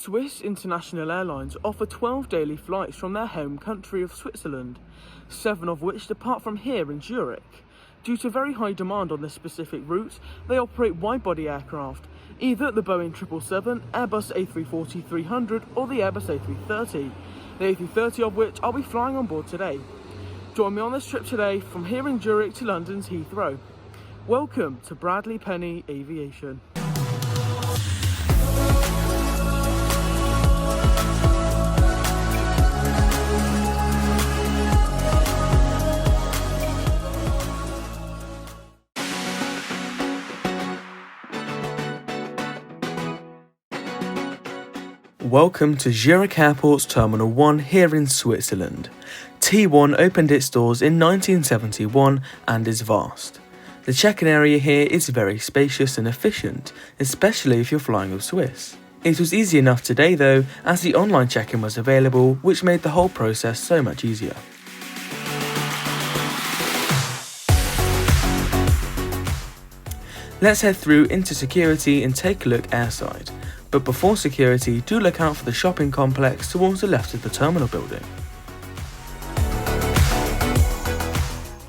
Swiss International Airlines offer 12 daily flights from their home country of Switzerland, 7 of which depart from here in Zurich. Due to very high demand on this specific route, they operate wide-body aircraft, either the Boeing 777, Airbus A340-300 or the Airbus A330, the A330 of which I'll be flying on board today. Join me on this trip today from here in Zurich to London's Heathrow. Welcome to Bradley Penny Aviation. Welcome to Zurich Airport's Terminal 1 here in Switzerland. T1 opened its doors in 1971 and is vast. The check-in area here is very spacious and efficient, especially if you're flying with Swiss. It was easy enough today though, as the online check-in was available, which made the whole process so much easier. Let's head through into security and take a look airside. But before security, do look out for the shopping complex towards the left of the terminal building.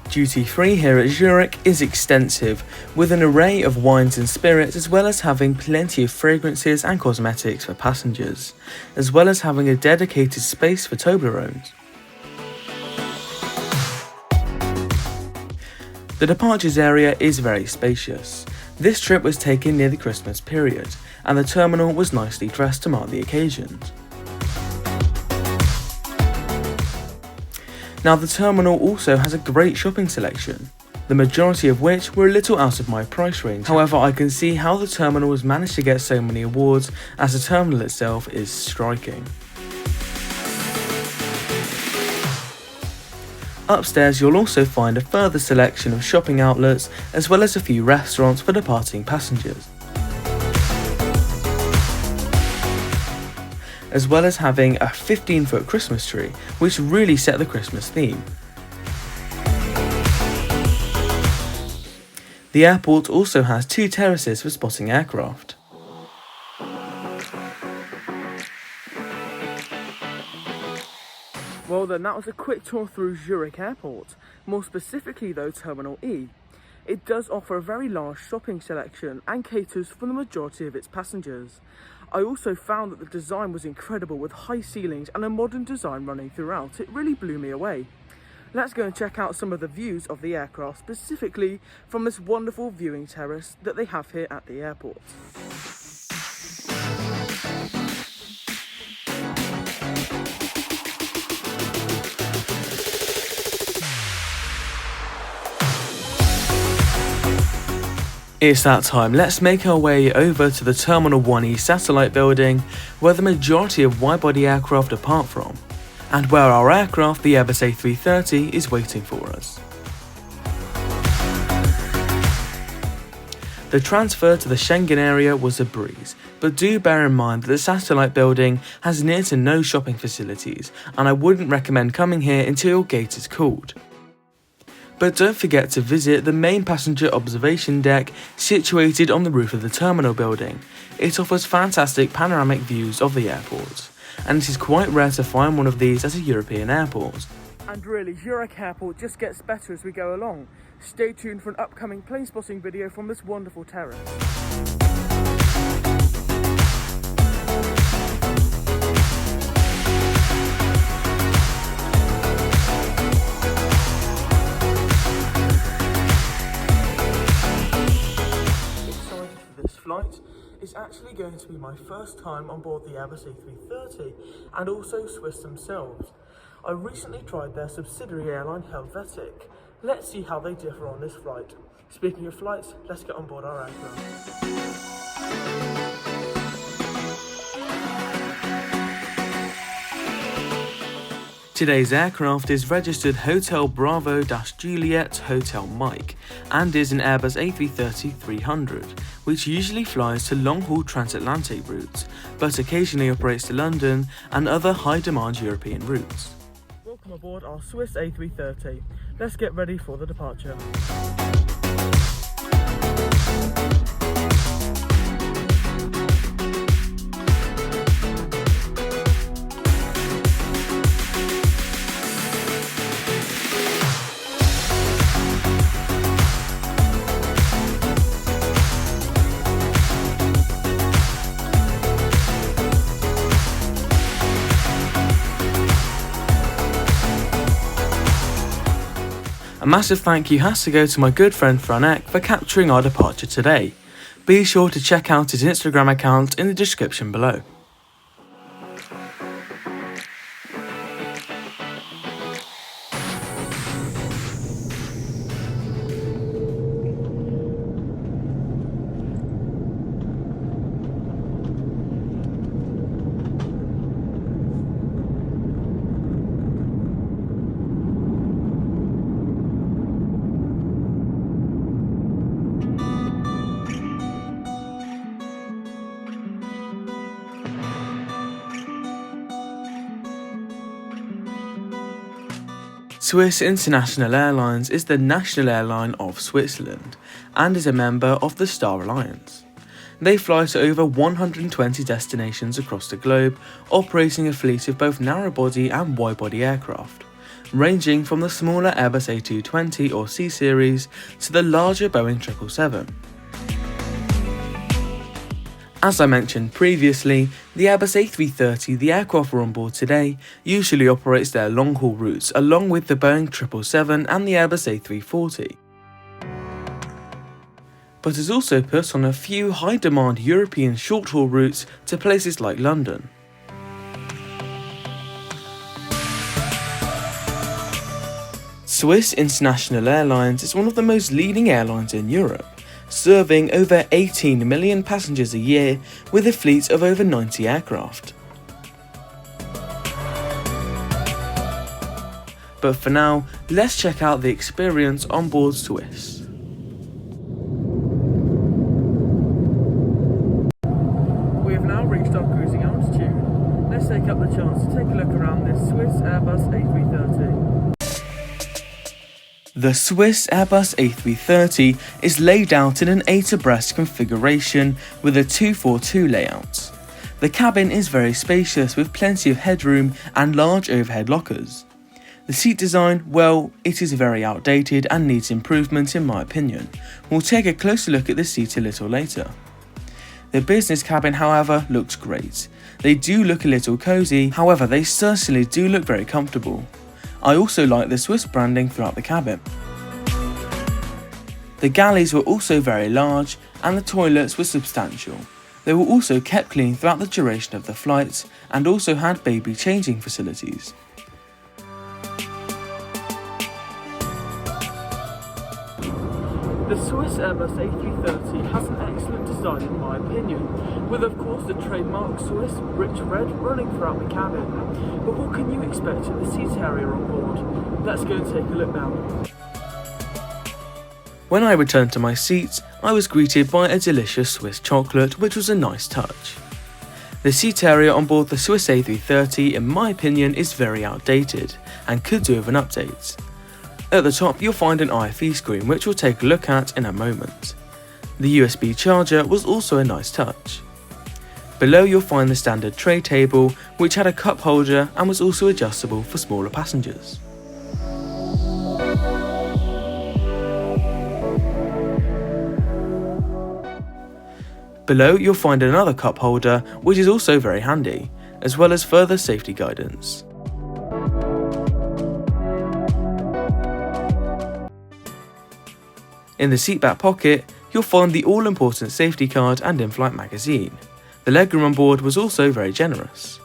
Duty free here at Zurich is extensive, with an array of wines and spirits, as well as having plenty of fragrances and cosmetics for passengers, as well as having a dedicated space for Toblerones. The departures area is very spacious. This trip was taken near the Christmas period, and the terminal was nicely dressed to mark the occasions. Now the terminal also has a great shopping selection, the majority of which were a little out of my price range. However, I can see how the terminal has managed to get so many awards, as the terminal itself is striking. Upstairs you'll also find a further selection of shopping outlets, as well as a few restaurants for departing passengers. As well as having a 15-foot Christmas tree, which really set the Christmas theme. The airport also has 2 terraces for spotting aircraft. Well then, that was a quick tour through Zurich Airport, more specifically though Terminal E. It does offer a very large shopping selection and caters for the majority of its passengers. I also found that the design was incredible, with high ceilings and a modern design running throughout. It really blew me away. Let's go and check out some of the views of the aircraft, specifically from this wonderful viewing terrace that they have here at the airport. It's that time, let's make our way over to the Terminal 1E satellite building, where the majority of wide-body aircraft depart from, and where our aircraft, the Airbus A330, is waiting for us. The transfer to the Schengen area was a breeze, but do bear in mind that the satellite building has near to no shopping facilities, and I wouldn't recommend coming here until your gate is called. But don't forget to visit the main passenger observation deck situated on the roof of the terminal building. It offers fantastic panoramic views of the airport, and it is quite rare to find one of these at a European airport. And really, Zurich Airport just gets better as we go along. Stay tuned for an upcoming plane spotting video from this wonderful terrace. It's actually going to be my first time on board the Airbus A330 and also Swiss themselves. I recently tried their subsidiary airline Helvetic. Let's see how they differ on this flight. Speaking of flights, let's get on board our aircraft. Today's aircraft is registered Hotel Bravo-Juliet Hotel Mike and is an Airbus A330-300, which usually flies to long-haul transatlantic routes, but occasionally operates to London and other high-demand European routes. Welcome aboard our Swiss A330. Let's get ready for the departure. A massive thank you has to go to my good friend Franek for capturing our departure today. Be sure to check out his Instagram account in the description below. Swiss International Airlines is the national airline of Switzerland and is a member of the Star Alliance. They fly to over 120 destinations across the globe, operating a fleet of both narrow-body and wide-body aircraft, ranging from the smaller Airbus A320 or C series to the larger Boeing 777. As I mentioned previously, the Airbus A330, the aircraft we're on board today, usually operates their long-haul routes along with the Boeing 777 and the Airbus A340. But has also put on a few high-demand European short-haul routes to places like London. Swiss International Airlines is one of the most leading airlines in Europe, serving over 18 million passengers a year with a fleet of over 90 aircraft. But for now, let's check out the experience on board Swiss. We have now reached our cruising altitude. Let's take up the chance to take a look around this Swiss Airbus A330. The Swiss Airbus A330 is laid out in an 8 abreast configuration with a 242 layout. The cabin is very spacious with plenty of headroom and large overhead lockers. The seat design, well, it is very outdated and needs improvement in my opinion. We'll take a closer look at the seat a little later. The business cabin, however, looks great. They do look a little cozy, however they certainly do look very comfortable. I also like the Swiss branding throughout the cabin. The galleys were also very large and the toilets were substantial. They were also kept clean throughout the duration of the flight and also had baby changing facilities. The Swiss Airbus A330 has an excellent design in my opinion, with of course the trademark Swiss rich red running throughout the cabin. But what can you expect in the seat area on board? Let's go and take a look now. When I returned to my seat, I was greeted by a delicious Swiss chocolate, which was a nice touch. The seat area on board the Swiss A330 in my opinion is very outdated and could do with an update. At the top you'll find an IFE screen which we'll take a look at in a moment. The USB charger was also a nice touch. Below you'll find the standard tray table which had a cup holder and was also adjustable for smaller passengers. Below you'll find another cup holder which is also very handy, as well as further safety guidance. In the seat back pocket, you'll find the all-important safety card and in-flight magazine. The legroom on board was also very generous.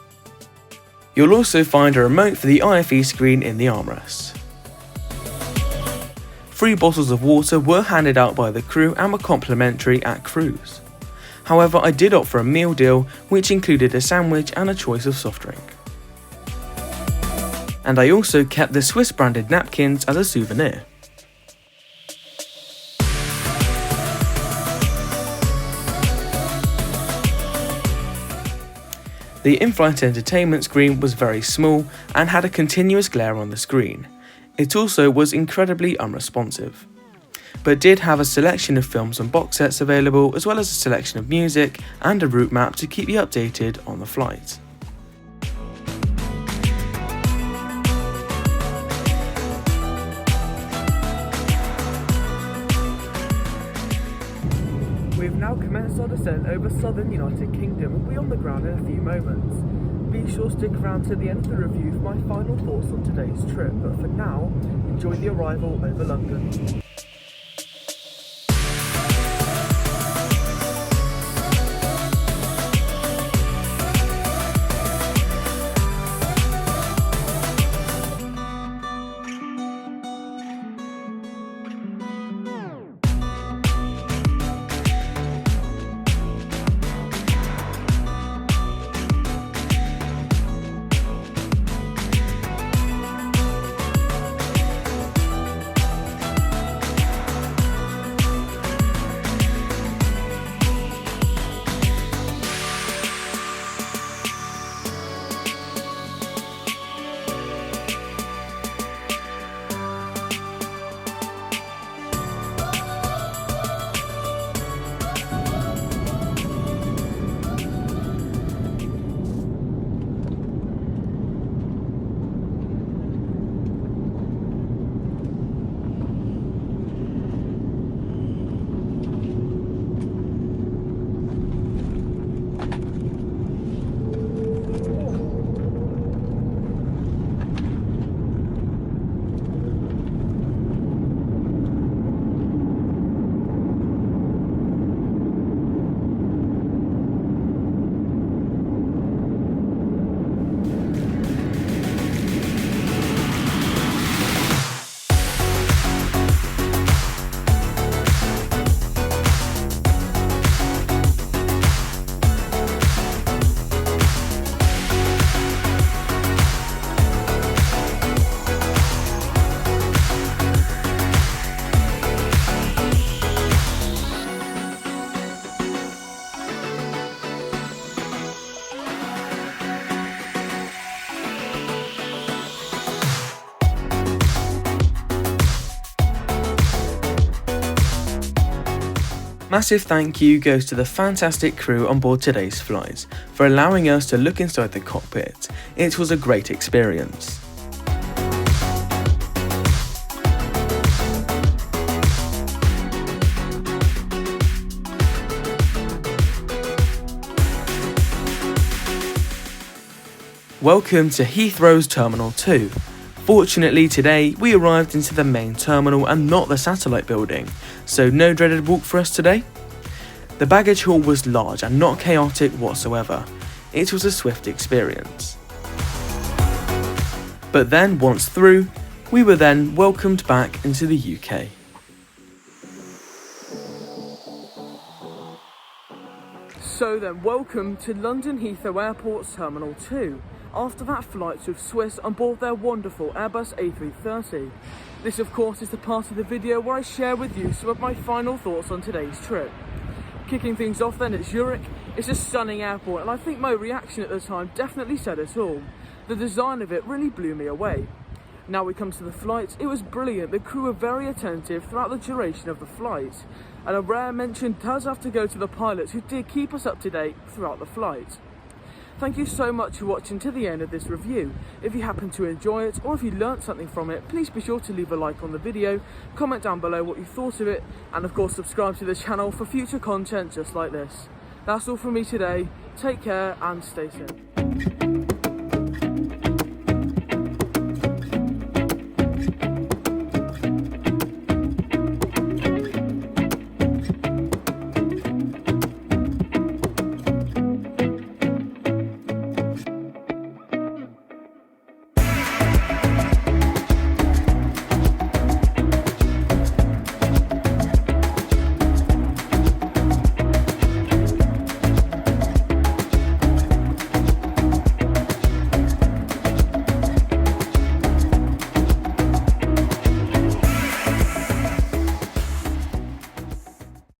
You'll also find a remote for the IFE screen in the armrest. 3 bottles of water were handed out by the crew and were complimentary at cruise. However, I did opt for a meal deal which included a sandwich and a choice of soft drink. And I also kept the Swiss branded napkins as a souvenir. The in-flight entertainment screen was very small and had a continuous glare on the screen. It also was incredibly unresponsive, but did have a selection of films and box sets available, as well as a selection of music and a route map to keep you updated on the flight. We have now commenced our descent over southern United Kingdom and will be on the ground in a few moments. be sure to stick around to the end of the review for my final thoughts on today's trip, but for now, enjoy the arrival over London. Massive thank you goes to the fantastic crew on board today's flight for allowing us to look inside the cockpit. It was a great experience. Welcome to Heathrow's Terminal 2. Fortunately today we arrived into the main terminal and not the satellite building, so no dreaded walk for us today. The baggage hall was large and not chaotic whatsoever. It was a swift experience. But then once through, we were then welcomed back into the UK. So then welcome to London Heathrow Airport's Terminal 2. After that flight with Swiss on board their wonderful Airbus A330. This of course is the part of the video where I share with you some of my final thoughts on today's trip. Kicking things off then at Zurich, it's a stunning airport and I think my reaction at the time definitely said it all. The design of it really blew me away. Now we come to the flight, it was brilliant, the crew were very attentive throughout the duration of the flight. And a rare mention does have to go to the pilots who did keep us up to date throughout the flight. Thank you so much for watching to the end of this review. If you happen to enjoy it or if you learnt something from it, please be sure to leave a like on the video, comment down below what you thought of it, and of course subscribe to the channel for future content just like this. That's all from me today. Take care and stay safe.